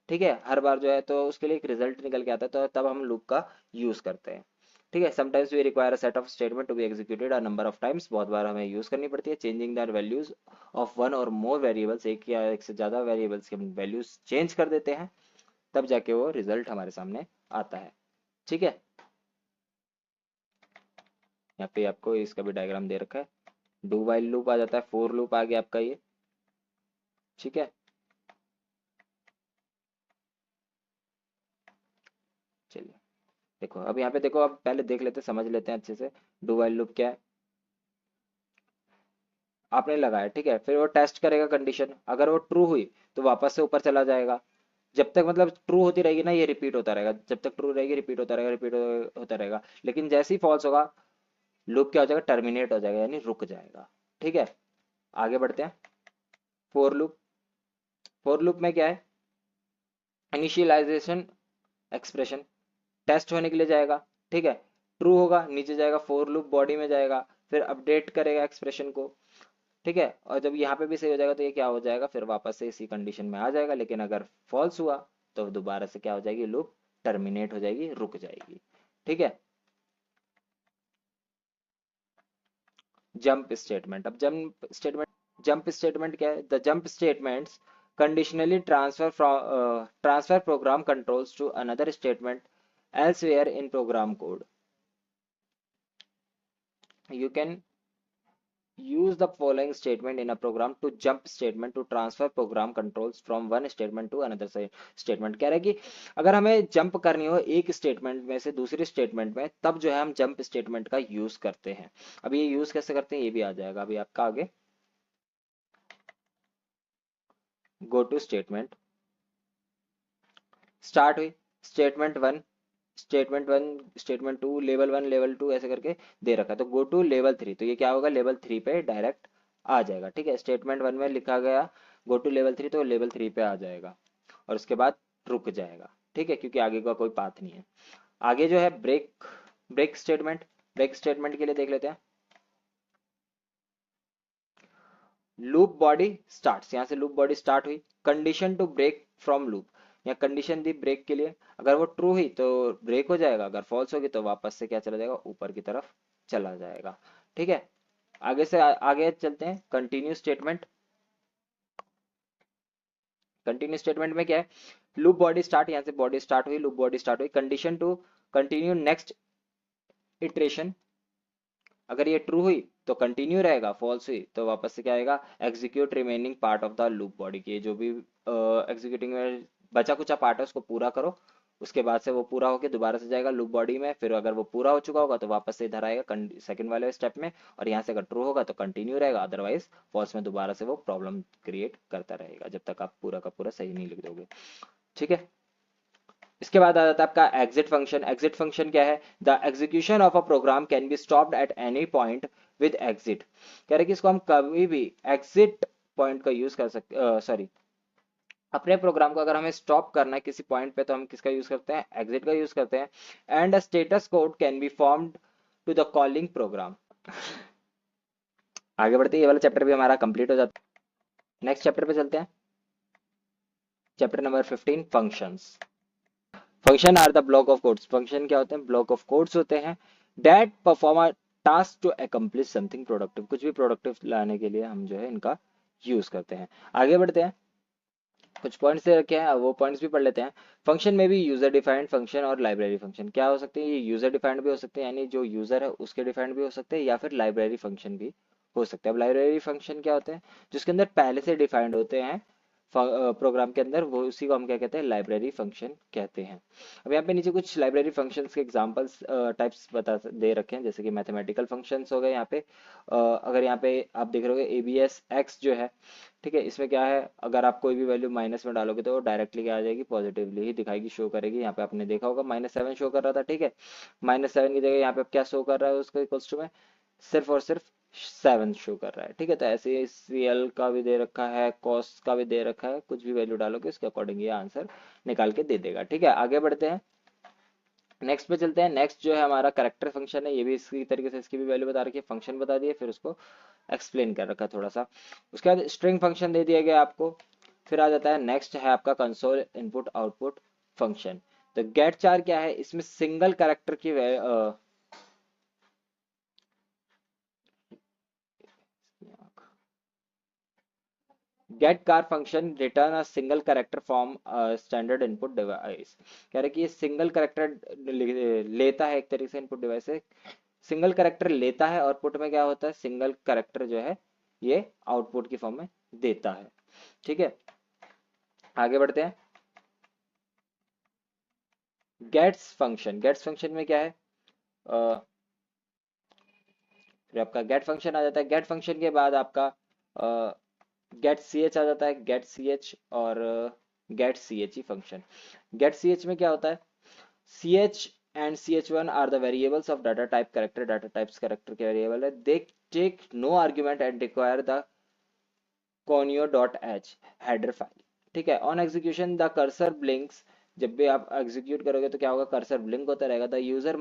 ठीक है, हर बार जो है, तो उसके लिए एक रिजल्ट निकल के आता है, तो तब हम लूप का यूज करते हैं, ठीक है। Sometimes we require a set of statement to be executed a number of times, बहुत बार हमें यूज करनी पड़ती है। Changing the values of one और मोर वेरिएबल्स, एक या एक से ज्यादा वेरिएबल्स के हम वैल्यूज चेंज कर देते हैं, तब जाके वो रिजल्ट हमारे सामने आता है, ठीक है। यहाँ पे आपको इसका भी डायग्राम दे रखा है। डू वाइल लूप आ जाता है, फोर लूप आ गया आपका ये, ठीक है। चलिए देखो, अब यहाँ पे देखो, अब पहले देख लेते हैं, समझ लेते हैं अच्छे से डू वाइल लूप क्या है। आपने लगाया, ठीक है, फिर वो टेस्ट करेगा कंडीशन, अगर वो ट्रू हुई तो वापस से ऊपर चला जाएगा। जब तक मतलब ट्रू होती रहेगी ना, ये रिपीट होता रहेगा, जब तक ट्रू रहेगी रिपीट होता रहेगा, रिपीट होता रहेगा। लेकिन जैसे ही फॉल्स होगा, लूप क्या हो जाएगा, टर्मिनेट हो जाएगा, यानी रुक जाएगा, ठीक है। आगे बढ़ते हैं। फोर लूप, फोर लूप में क्या है, इनिशियलाइजेशन एक्सप्रेशन टेस्ट होने के लिए जाएगा, ठीक है। ट्रू होगा नीचे जाएगा, फोर लूप बॉडी में जाएगा, फिर अपडेट करेगा एक्सप्रेशन को, ठीक है। और जब यहाँ पे भी सही हो जाएगा तो ये क्या हो जाएगा, फिर वापस से इसी कंडीशन में आ जाएगा। लेकिन अगर फॉल्स हुआ तो दोबारा से क्या हो जाएगी, लूप टर्मिनेट हो जाएगी, रुक जाएगी, ठीक है। जंप स्टेटमेंट, अब जंप स्टेटमेंट क्या है, the jump statements conditionally transfer program controls to another statement elsewhere in program code. You can use the following statement in a program to jump statement to transfer program controls from one statement to another statement। कह रहा है कि अगर हमें jump करनी हो एक statement में से दूसरे स्टेटमेंट में, तब जो है हम जंप स्टेटमेंट का यूज करते हैं। अब ये यूज कैसे करते हैं ये भी आ जाएगा अभी आपका आगे। गो टू स्टेटमेंट, स्टार्ट हुई statement one, statement one, statement two, level one, level two, ऐसे करके दे रखा है। तो गो टू लेवल थ्री, तो ये क्या होगा, लेवल थ्री पे डायरेक्ट आ जाएगा, ठीक है। स्टेटमेंट वन में लिखा गया गो टू लेवल थ्री, तो लेवल थ्री पे आ जाएगा और उसके बाद रुक जाएगा, ठीक है, क्योंकि आगे का कोई पाथ नहीं है। आगे जो है ब्रेक स्टेटमेंट, ब्रेक स्टेटमेंट के लिए देख लेते हैं। लूप बॉडी स्टार्ट, यहां से लूप बॉडी स्टार्ट हुई, condition to break from loop, या कंडीशन दी ब्रेक के लिए, अगर वो ट्रू हुई तो ब्रेक हो जाएगा, अगर फॉल्स होगी तो वापस से क्या चला जाएगा, ऊपर की तरफ चला जाएगा। ठीक है, आगे से आगे चलते हैं। Continue statement. कंटिन्यू स्टेटमेंट में क्या है, लूप बॉडी स्टार्ट, यहाँ से बॉडी स्टार्ट हुई, लूप बॉडी स्टार्ट हुई, condition to continue next iteration, अगर ये ट्रू हुई तो कंटिन्यू रहेगा, फॉल्स हुई तो वापस से क्या आएगा, execute remaining part of the loop body की, जो भी एग्जीक्यूटिंग में बचा कुचा पार्ट है उसको पूरा करो, उसके बाद से वो पूरा होके दोबारा से जाएगा लूप बॉडी में, फिर अगर वो पूरा हो चुका होगा तो वापस से इधर आएगा सेकंड वाले स्टेप में, और यहाँ से अगर ट्रू होगा तो कंटिन्यू रहेगा, अदरवाइज फॉल्स में दोबारा से वो प्रॉब्लम क्रिएट करता रहेगा जब तक आप पूरा का पूरा सही नहीं लिख दोगे। ठीक है, इसके बाद आ जाता है आपका एग्जिट फंक्शन। एग्जिट फंक्शन क्या है, the execution of a program can be stopped at any point with exit. कह रहे कि इसको हम कभी भी एग्जिट पॉइंट का यूज कर सकते, सॉरी, अपने प्रोग्राम को अगर हमें स्टॉप करना है किसी पॉइंट पे तो हम किसका यूज करते हैं, एग्जिट का यूज करते हैं। And a status code can be formed to the calling program. आगे बढ़ते हैं, ये वाला चैप्टर भी हमारा कंप्लीट हो जाता है। नेक्स्ट चैप्टर पे चलते हैं, chapter number 15, functions. Function are the block of codes. Function क्या होते हैं, ब्लॉक ऑफ कोड्स होते हैं that perform a task to accomplish something productive. कुछ भी प्रोडक्टिव लाने के लिए हम जो है इनका यूज करते हैं। आगे बढ़ते हैं, कुछ पॉइंट्स दे रखे हैं, वो पॉइंट्स भी पढ़ लेते हैं। फंक्शन में भी यूजर डिफाइंड फंक्शन और लाइब्रेरी फंक्शन क्या हो सकते हैं, ये यूजर डिफाइंड भी हो सकते हैं, यानी जो यूजर है उसके डिफाइंड भी हो सकते हैं, या फिर लाइब्रेरी फंक्शन भी हो सकते हैं। अब लाइब्रेरी फंक्शन क्या होते हैं, जिसके अंदर पहले से डिफाइंड होते हैं प्रोग्राम के अंदर, वो उसी को हम क्या कहते हैं, लाइब्रेरी फंक्शन कहते हैं। अब यहाँ पे नीचे कुछ लाइब्रेरी फंक्शंस के एग्जांपल्स टाइप्स बता दे रखे हैं, जैसे कि मैथमेटिकल फंक्शंस हो गए यहाँ पे। अगर यहाँ पे आप देख रहे हो एबीएस एक्स जो है, ठीक है, इसमें क्या है, अगर आप कोई भी वैल्यू माइनस में डालोगे तो वो डायरेक्टली क्या आ जाएगी, पॉजिटिवली ही दिखाएगी, शो करेगी। यहाँ पे आपने देखा होगा -7 शो कर रहा था, ठीक है, -7 की जगह यहाँ पे अब क्या शो कर रहा है, उसको इक्वल्स टू में सिर्फ और सिर्फ 7 शो कर रहा है। ठीक है, तो ऐसे ही सीएल का भी दे रखा है, कॉस का भी दे रखा है, कुछ भी वैल्यू डालोगे उसके अकॉर्डिंग ये आंसर निकाल के दे देगा। ठीक है, आगे बढ़ते हैं, नेक्स्ट पे चलते हैं। नेक्स्ट जो है हमारा करेक्टर फंक्शन है, ये भी इसी तरीके से इसकी भी वैल्यू बता रखी है, फंक्शन बता दिए, फिर उसको एक्सप्लेन कर रखा थोड़ा सा। उसके बाद स्ट्रिंग फंक्शन दे दिया गया आपको। फिर आ जाता है नेक्स्ट है आपका कंसोल इनपुट आउटपुट फंक्शन। तो गेट चार क्या है, इसमें सिंगल कैरेक्टर की get char function return a single character from standard input device. कह रहे कि ये सिंगल कैरेक्टर लेता है, एक तरीके से इनपुट डिवाइस से सिंगल कैरेक्टर लेता है, और पुट में क्या होता है, सिंगल कैरेक्टर जो है ये आउटपुट की फॉर्म में देता है। ठीक है, आगे बढ़ते हैं। गेट्स फंक्शन, गेट्स फंक्शन में क्या है, फिर आपका गेट फंक्शन आ जाता है। गेट फंक्शन के बाद आपका गेट सी एच आ जाता है, गेट सी एच और get C H E function. Get C H में क्या होता है, C H and C H one are the variables of data type character, data types character के वेरिएबल है, they take no argument and require the conio.h header file. ठीक है, on execution the cursor blinks, जब भी आप execute करोगे तो क्या होगा, कर्सर ब्लिंक होता रहेगा। The user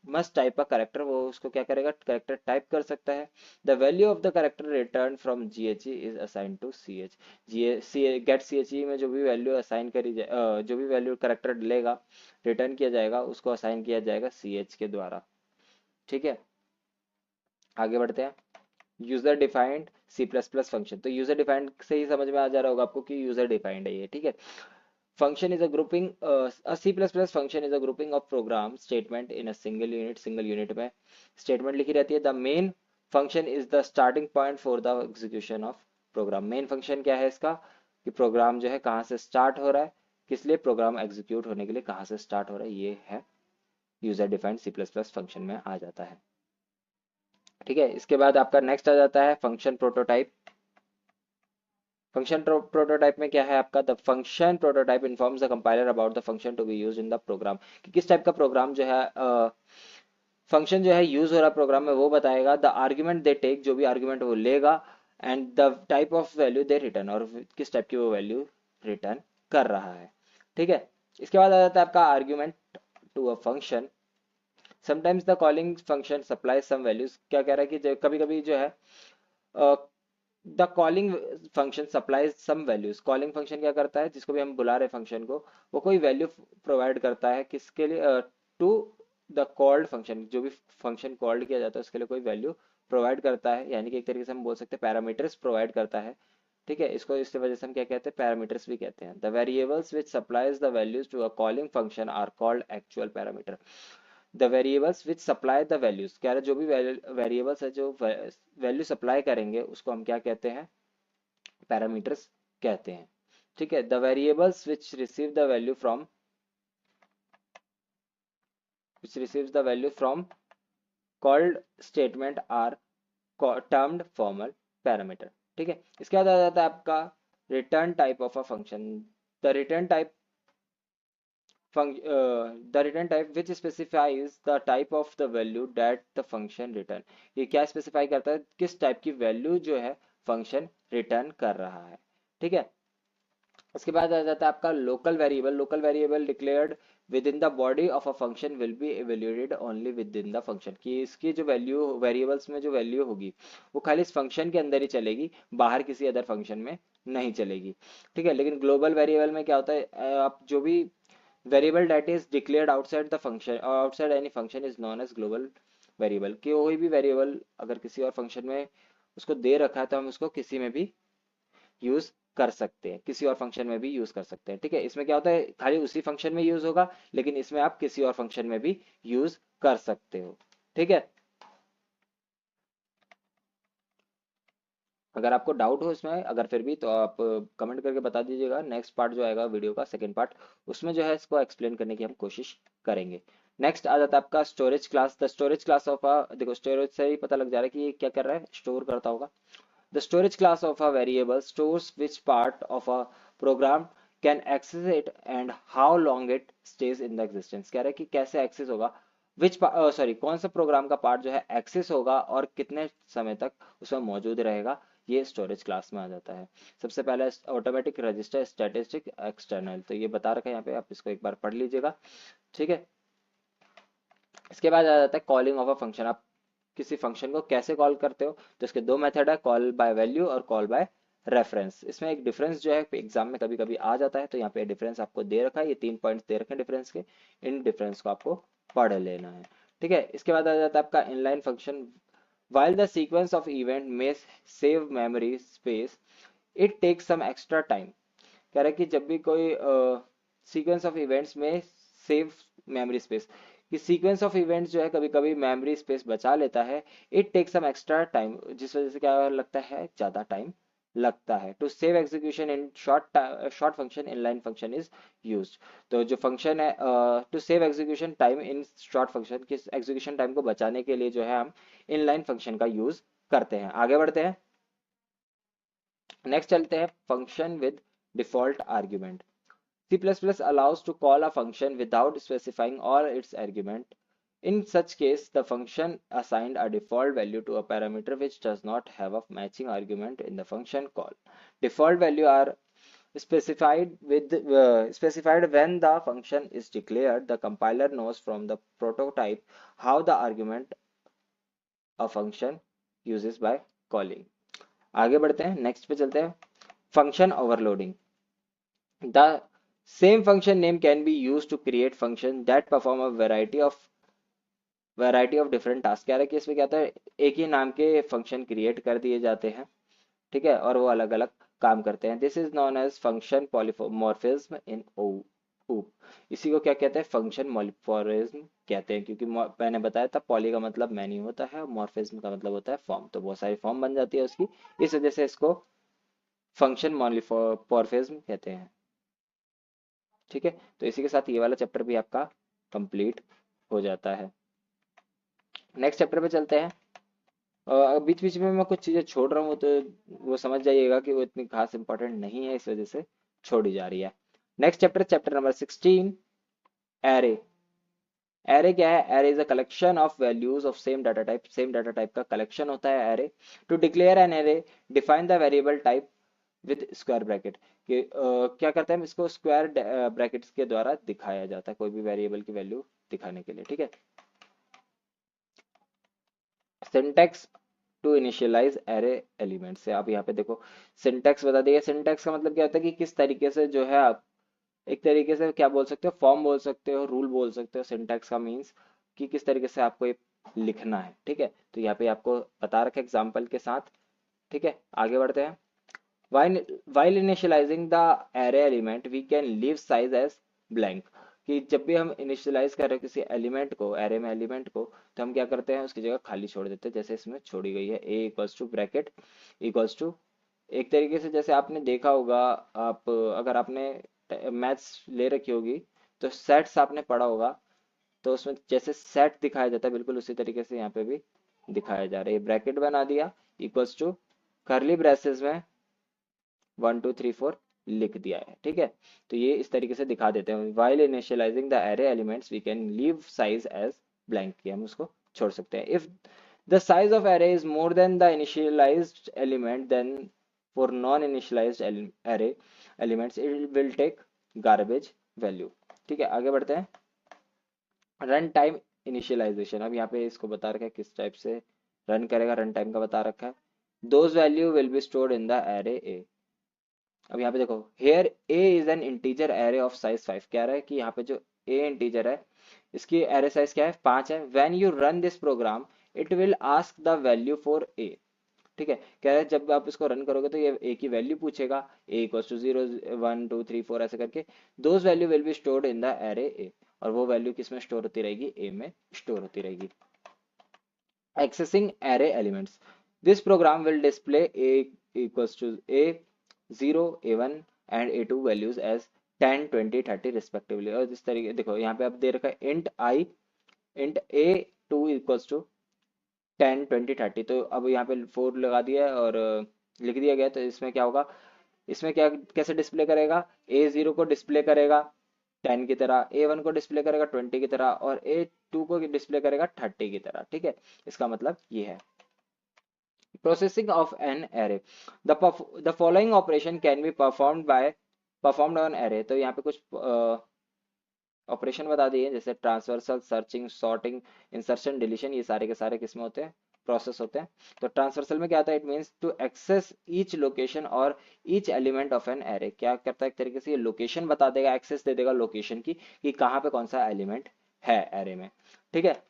must type a character, वो उसको क्या करेगा, करेक्टर टाइप कर सकता है। The value of the character return from getche is assign to C H. Get C H E में जो भी वैल्यू असाइन करी जाए, जो भी वैल्यू करेक्टर लेगा रिटर्न किया जाएगा, उसको असाइन किया जाएगा सी एच के द्वारा। ठीक है, आगे बढ़ते हैं। User defined C plus plus function. तो यूजर डिफाइंड से ही समझ में आ जा रहा होगा आपको कि यूजर डिफाइंड है ये। ठीक है, function is a grouping, C plus plus function is a grouping of program statement in a single unit. Single unit में स्टेटमेंट लिखी रहती है। The main function is the starting point for the execution of program. Main function क्या है इसका, कि programme जो है कहाँ से स्टार्ट हो रहा है, किस लिए प्रोग्राम एग्जीक्यूट होने के लिए कहाँ से स्टार्ट हो रहा है, ये है user defined C plus plus function में आ जाता है। ठीक है, इसके बाद आपका नेक्स्ट आ जाता है फंक्शन प्रोटोटाइप। फंक्शन प्रोटोटाइप में क्या है आपका, the function prototype informs the compiler about the function to be used in the program, कि किस टाइप का प्रोग्राम जो है फंक्शन जो है यूज हो रहा है प्रोग्राम में, वो बताएगा। द आर्ग्यूमेंट दे टेक, जो भी आर्ग्यूमेंट वो लेगा, and the type of value they return, और किस टाइप की वो वैल्यू रिटर्न कर रहा है। ठीक है, इसके बाद आ जाता है आपका argument to a function. Sometimes the calling function supply some values. क्या कह रहा है कि कभी कभी जो है the calling function supplies some values. Calling function क्या करता है, जिसको भी हम बुला रहे फंक्शन को, वो कोई वैल्यू प्रोवाइड करता है किसके लिए, टू द कॉल्ड फंक्शन। जो भी फंक्शन कॉल्ड किया जाता है उसके लिए कोई वैल्यू प्रोवाइड करता है, यानी कि एक तरीके से हम बोल सकते हैं पैरामीटर्स प्रोवाइड करता है। ठीक है, इसको इस वजह से हम क्या कहते हैं, पैरामीटर्स भी कहते हैं। The variables which supplies the values to a calling function are called actual parameter. The variables which supply the values, क्या है, जो भी वेरिएबल्स है जो वैल्यू सप्लाई करेंगे उसको हम क्या कहते हैं, पैरामीटर्स कहते हैं। ठीक है, the variables which receive the value from which receives the value from called statement are termed formal parameter। ठीक है, इसके बाद आ जाता है आपका return type of a function. The return type the return type which specifies the type of the value that the function return। ये क्या specify करता है, किस टाइप की वैल्यू जो है फंक्शन रिटर्न कर रहा है। ठीक है, इसके बाद आ जाता है आपका local variable. Local variable declared with in the body of a function will be evaluated only with in the function. कि इसकी जो वैल्यू, वेरिएबल्स में जो वैल्यू होगी वो खाली इस फंक्शन के अंदर ही चलेगी, बाहर किसी अदर फंक्शन में नहीं चलेगी। ठीक है, लेकिन ग्लोबल वेरिएबल में क्या होता है, आप जो भी variable that is declared outside the function और outside any function is known as global variable. कि कोई भी वेरिएबल अगर किसी और फंक्शन में उसको दे रखा है तो हम उसको किसी में भी यूज कर सकते हैं, किसी और फंक्शन में भी यूज कर सकते हैं। ठीक है, इसमें क्या होता है, खाली उसी फंक्शन में यूज होगा, लेकिन इसमें आप किसी और फंक्शन में भी यूज कर सकते हो। ठीक है, अगर आपको डाउट हो इसमें, अगर फिर भी तो आप कमेंट करके बता दीजिएगा। नेक्स्ट पार्ट जो आएगा वीडियो का सेकंड पार्ट, उसमें जो है इसको एक्सप्लेन करने की हम कोशिश करेंगे। नेक्स्ट आ जाता है आपका storage class. The storage class of a, देखो स्टोरेज से ही पता लग जा रहा है कि ये क्या कर रहा है, स्टोर करता होगा। The storage class of a variable stores which part of a program can access it and how long it stays in the existence। कह रहा है कि कैसे एक्सेस होगा, कौन सा प्रोग्राम का पार्ट जो है एक्सेस होगा और कितने समय तक उसमें मौजूद रहेगा, ये स्टोरेज क्लास में आ जाता है। सबसे पहले ऑटोमेटिक रजिस्टर स्टैटिस्टिक एक्सटर्नल, तो ये बता रखा है यहाँ पे, आप इसको एक बार पढ़ लीजिएगा। ठीक है, इसके बाद आ जाता है कॉलिंग ऑफ अ फंक्शन। आप किसी फंक्शन को कैसे कॉल करते हो, तो इसके दो मेथड है, कॉल बाय वैल्यू और कॉल बाय रेफरेंस। इसमें एक डिफरेंस जो है एग्जाम में कभी कभी आ जाता है, तो यहाँ पे डिफरेंस आपको दे रखा है, ये 3 पॉइंट्स दे रखे हैं डिफरेंस के, इन डिफरेंस को आपको पढ़ लेना है। ठीक है, इसके बाद आ जाता है आपका inline function. while the sequence of event may save memory space it takes some extra time। कह रहा है कि जब भी कोई सीक्वेंस ऑफ इवेंट्स में सेव मेमोरी स्पेस, कि सीक्वेंस ऑफ इवेंट्स जो है कभी कभी मेमोरी स्पेस बचा लेता है। It take some extra time, जिस वजह से क्या लगता है, ज्यादा टाइम लगता है। To save execution in short function inline function is used. तो जो फंक्शन है, to save execution time in short function, किस एग्जीक्यूशन टाइम को बचाने के लिए जो है हम इनलाइन फंक्शन का यूज करते हैं। आगे बढ़ते हैं, नेक्स्ट चलते हैं function with default argument. C++ allows to call a function without specifying all its argument. In such case, the function assigned a default value to a parameter which does not have a matching argument in the function call. Default value are specified when the function is declared. The compiler knows from the prototype how the argument a function uses by calling. आगे बढ़ते हैं, next पे चलते हैं, function overloading. The same function name can be used to create functions that perform a variety of different tasks। कह रहा है कि इसमें क्या होता है, एक ही नाम के फंक्शन क्रिएट कर दिए जाते हैं। ठीक है, और वो अलग अलग काम करते हैं। This is known as function polymorphism in OOP। इसी को क्या कहते हैं, फंक्शन मॉर्फिज्म कहते हैं, क्योंकि मैंने बताया था पॉली का मतलब मैनी होता है और मॉर्फिज्म का मतलब होता है फॉर्म, तो बहुत सारी फॉर्म बन जाती है उसकी, इस वजह से इसको फंक्शन मॉर्फिज्म कहते हैं। ठीक है, तो इसी के साथ ये वाला चैप्टर भी आपका कंप्लीट हो जाता है। नेक्स्ट चैप्टर पे चलते हैं। बीच बीच में मैं कुछ चीजें छोड़ रहा हूँ, तो वो समझ जाइएगा कि वो इतनी खास इंपॉर्टेंट नहीं है, इस वजह से छोड़ी जा रही है। Next chapter, chapter number 16, array. Array क्या है, array is a collection of values of same data type. Same data type का कलेक्शन होता है array. To declare an array, define the variable type with square bracket. कि क्या करते हैं, इसको स्क्वायर ब्रैकेट्स के द्वारा दिखाया जाता है, कोई भी वेरिएबल की वैल्यू दिखाने के लिए। ठीक है, syntax to initialise array element से। आप यहाँ पे देखो सिंटैक्स बता दिया। सिंटैक्स का मतलब क्या होता है कि किस तरीके से जो है आप एक तरीके से क्या बोल सकते हो, फॉर्म बोल सकते हो, रूल बोल सकते हो। सिंटैक्स का मीन्स कि किस तरीके से आपको ये लिखना है, ठीक है। तो यहाँ पे आपको बता रखा है एग्जाम्पल के साथ, ठीक है। आगे बढ़ते हैं। While initializing the array element, we can leave size as blank। कि जब भी हम इनिशियलाइज कर रहे हैं किसी एलिमेंट को, एरे में एलिमेंट को, तो हम क्या करते हैं उसकी जगह खाली छोड़ देते हैं, जैसे इसमें छोड़ी गई है। A equals to bracket equals to, एक तरीके से जैसे आपने देखा होगा, आप अगर आपने मैथ्स ले रखी होगी तो सेट्स आपने पढ़ा होगा, तो उसमें जैसे सेट दिखाया जाता है बिल्कुल उसी तरीके से यहाँ पे भी दिखाया जा रहा है। ब्रैकेट बना दिया इक्वल्स टू करली ब्रेसेस में 1 2 3 4 लिख दिया है, ठीक है। तो ये इस तरीके से दिखा देते हैं। While initialising the array elements we can leave size as blank, की हम उसको छोड़ सकते हैं। If the size of array is more than the initialised element, then for non initialised array elements it will take garbage value, ठीक है। आगे बढ़ते हैं। रन टाइम इनिशियलाइजेशन, अब यहाँ पे इसको बता रखा है किस टाइप से रन करेगा, रन टाइम का बता रखा है। Those value will be stored in the array A. अब यहाँ पे देखो, here A is an integer array of size 5। कह रहा है कि यहाँ पे जो ए इंटीजर है इसकी एरे साइज क्या है, 5 है। When you run this program it will ask the value for A, ठीक है। कह रहा है जब आप इसको रन करोगे तो ये ए की वैल्यू पूछेगा, ए इक्वल्स टू 0 1 2 3 4 ऐसे करके। Those value will be stored in the array ए, और वो वैल्यू किस में स्टोर होती रहेगी, ए में स्टोर होती रहेगी। Accessing array elements. This program will display a equals to a0, a1 and a2 values as 10 20 30 respectively। और इस तरीके देखो यहाँ पे आप दे रखा है int a2 equals to 10 20 30। तो अब यहाँ पे 4 लगा दिया है और लिख दिया गया। तो इसमें क्या होगा, इसमें क्या कैसे डिस्प्ले करेगा, a0 को डिस्प्ले करेगा 10 की तरह, a1 को डिस्प्ले करेगा 20 की तरह, और a2 को डिस्प्ले करेगा 30 की तरह, ठीक है। इसका मतलब ये है। Processing of an array, the following operation can be performed on array। तो यहाँ पे कुछ ऑपरेशन बता दिए, जैसे transversal, searching, sorting, insertion, deletion, ये सारे के सारे किसमें होते हैं, प्रोसेस होते हैं। तो ट्रांसवर्सल में क्या होता है, it means to access each location और each element of an array. क्या करता है, एक तरीके से ये लोकेशन बता देगा, एक्सेस दे देगा लोकेशन की कि कहाँ पे कौन सा एलिमेंट है एरे में, ठीक है।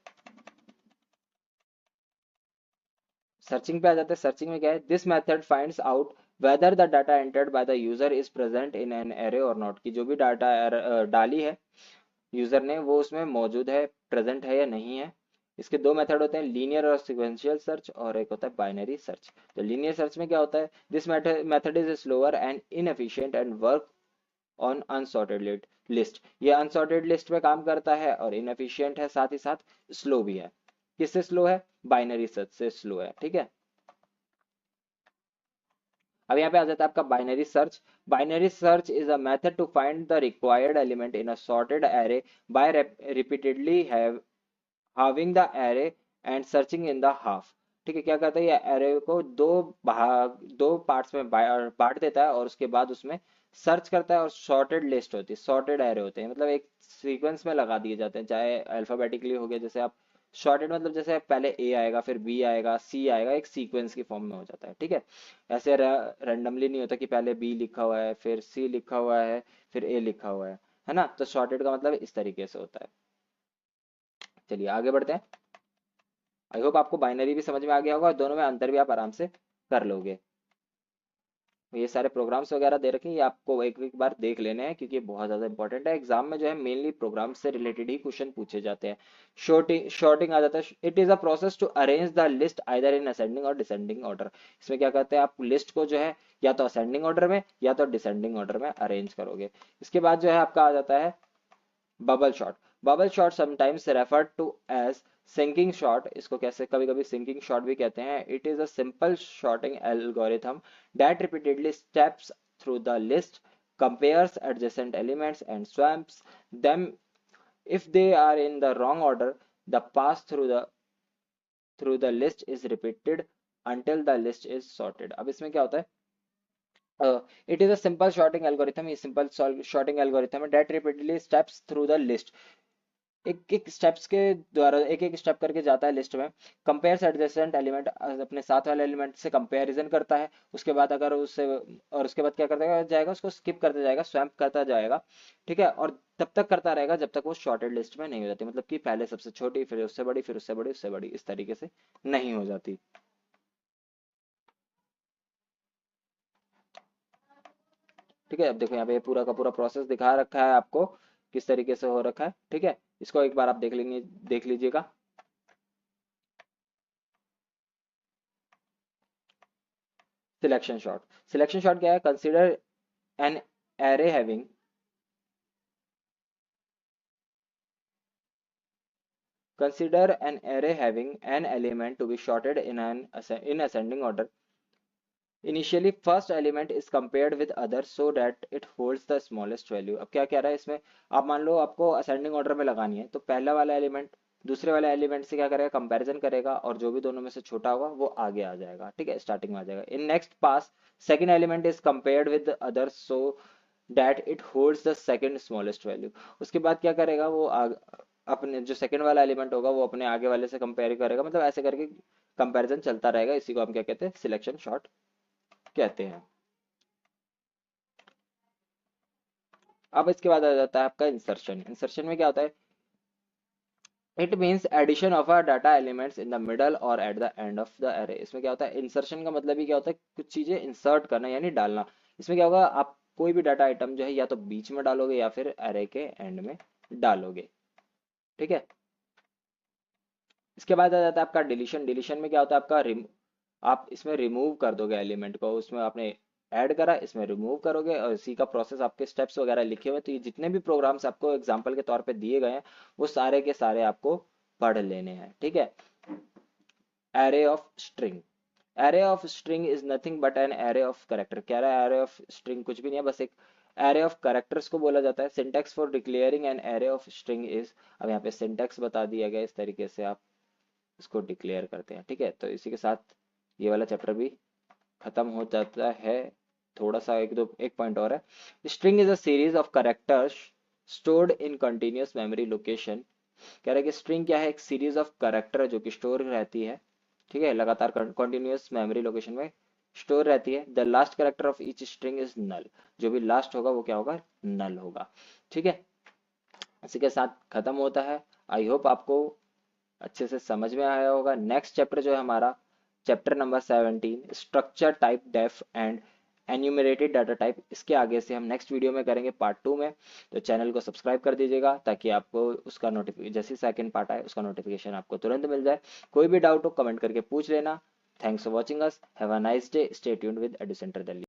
सर्चिंग पे आ जाते हैं। सर्चिंग में क्या है, this method finds out whether the data entered by the user is present in an array और नॉट, की जो भी डाटा डाली है यूजर ने वो उसमें मौजूद है, प्रेजेंट है या नहीं है। इसके दो मेथड होते हैं, लीनियर और सिक्वेंशियल सर्च, और एक होता है बाइनरी सर्च। तो लीनियर सर्च में क्या होता है, this method is slower and inefficient and work on unsorted list. ये अनसॉर्टेड लिस्ट पे काम करता है और इनएफिशिएंट है, साथ ही साथ स्लो भी है। किससे स्लो है, बाइनरी सर्च से स्लो है, ठीक है। अब यहाँ पे आ जाता है आपका binary search. Binary search is a method to find the required element in a sorted array by repeatedly halving the array and searching in the half, ठीक है। क्या करता है, ये एरे को दो पार्ट्स में बांट देता है और उसके बाद उसमें सर्च करता है, और सॉर्टेड लिस्ट होती है, सॉर्टेड एरे होते हैं, मतलब एक सीक्वेंस में लगा दिए जाते हैं, चाहे अल्फाबेटिकली हो गया, जैसे आप सॉर्टेड मतलब जैसे पहले ए आएगा फिर बी आएगा सी आएगा, एक सीक्वेंस की फॉर्म में हो जाता है, ठीक है। ऐसे रैंडमली नहीं होता कि पहले बी लिखा हुआ है फिर सी लिखा हुआ है फिर ए लिखा हुआ है ना। तो सॉर्टेड का मतलब इस तरीके से होता है। चलिए आगे बढ़ते हैं। आई होप आपको बाइनरी भी समझ में आ गया होगा और दोनों में अंतर भी आप आराम से कर लोगे। ये सारे प्रोग्राम्स वगैरह दे रखे हैं, ये आपको एक एक बार देख लेने हैं क्योंकि ये बहुत ज्यादा इंपॉर्टेंट है। एग्जाम में जो है मेनली प्रोग्राम से रिलेटेड ही क्वेश्चन पूछे जाते हैं। शॉर्टिंग आ जाता है। It is a process to arrange the list either in ascending or descending order. इसमें क्या करते हैं, आप लिस्ट को जो है या तो असेंडिंग ऑर्डर में या तो डिसेंडिंग ऑर्डर में अरेंज करोगे। इसके बाद जो है आपका आ जाता है bubble sort. Bubble sort sometimes referred to as sinking sort, इसको कैसे कभी कभी सिंकिंग शॉट भी कहते हैं। It is a simple sorting algorithm that repeatedly steps through the list, compares adjacent elements and swamps them if they are in the wrong order। The pass through the list is repeated until the list is sorted। अब इसमें क्या होता है, it is a simple sorting algorithm, ये simple sorting algorithm है that repeatedly steps through the list। एक एक steps के द्वारा एक एक स्टेप करके जाता है लिस्ट में। कंपेयर एडजेसेंट एलिमेंट, अपने साथ वाले एलिमेंट से कंपैरिजन करता है। उसके बाद अगर उससे, और उसके बाद क्या करता जाएगा, उसको स्किप करता जाएगा, स्वैप करता जाएगा। ठीक है, और तब तक करता रहेगा जब तक वो शॉर्टेड लिस्ट में नहीं हो जाती, मतलब कि पहले सबसे छोटी, फिर उससे बड़ी, फिर उससे बड़ी, उससे बड़ी, इस तरीके से नहीं हो जाती। ठीक है, अब देखो यहाँ पे पूरा का पूरा प्रोसेस दिखा रखा है आपको किस तरीके से हो रखा है। ठीक है, इसको एक बार आप देख लीजिएगा। सिलेक्शन शॉर्ट क्या है? Consider an array having, consider an array having an element to be sorted in ascending order. Initially, first element is compared with others so that it holds the smallest value. अब क्या कह रहा है इसमें, आप मान लो आपको असेंडिंग ऑर्डर में लगानी है, तो पहला वाला एलिमेंट दूसरे वाले एलिमेंट से क्या करेगा, कंपैरिजन करेगा, और जो भी दोनों में से छोटा होगा वो आगे आ जाएगा। ठीक है, स्टार्टिंग में आ जाएगा। In next pass second element is compared with others so that it holds the second smallest value. उसके बाद क्या करेगा वो अपने जो सेकंड वाला एलिमेंट होगा वो अपने आगे वाले से कंपेयर करेगा, मतलब ऐसे करके कंपैरिजन चलता रहेगा। इसी को हम क्या कहते हैं, सिलेक्शन शॉर्ट कहते हैं। अब इसके बाद आ जाता है आपका इंसर्शन। इंसर्शन में क्या होता है, it means addition of a data elements in the middle और at the end of the array. इसमें क्या होता है, इंसर्शन का मतलब ही क्या होता है, कुछ चीजें इंसर्ट करना यानी डालना। इसमें क्या होगा, आप कोई भी डाटा आइटम जो है या तो बीच में डालोगे या फिर अरे के एंड में डालोगे। ठीक है, इसके बाद आ जाता है आपका डिलीशन। डिलीशन में क्या होता है आपका आप इसमें रिमूव कर दोगे एलिमेंट को, उसमें आपने ऐड करा, इसमें रिमूव करोगे, और इसी का प्रोसेस आपके स्टेप्स वगैरह लिखे हुए। तो ये जितने भी प्रोग्राम्स आपको एग्जांपल के तौर पे दिए गए हैं वो सारे के सारे आपको पढ़ लेने हैं। ठीक है, array of string. Array of string is nothing but N array of character. कह रहा है एरे ऑफ स्ट्रिंग कुछ भी नहीं है, बस एक एरे ऑफ कैरेक्टर्स को बोला जाता है। Syntax for declaring an array of string is, अब यहाँ पे सिंटेक्स बता दिया गया, इस तरीके से आप इसको डिक्लेयर करते हैं। ठीक है, तो इसी के साथ ये वाला चैप्टर भी खत्म हो जाता है। थोड़ा सा एक पॉइंट और है। String is a series of characters stored in continuous memory location. कह रहा है कि स्ट्रिंग क्या है, एक सीरीज ऑफ कैरेक्टर जो कि स्टोर रहती है। ठीक है, लगातार कंटिन्यूअस मेमोरी लोकेशन में स्टोर रहती है। The last character of each string is null. जो भी लास्ट होगा वो क्या होगा, नल होगा। ठीक है, इसी के साथ खत्म होता है। आई होप आपको अच्छे से समझ में आया होगा। नेक्स्ट चैप्टर जो है हमारा chapter number 17, structure type deaf and enumerated data type. इसके आगे से हम नेक्स्ट वीडियो में करेंगे पार्ट 2 में। तो चैनल को सब्सक्राइब कर दीजिएगा ताकि आपको उसका नोटिफिकेशन, जैसे सेकंड पार्ट आए उसका नोटिफिकेशन आपको तुरंत मिल जाए। कोई भी डाउट हो कमेंट करके पूछ लेना। Thanks for watching us, have a nice day, stay tuned with Educenter Delhi.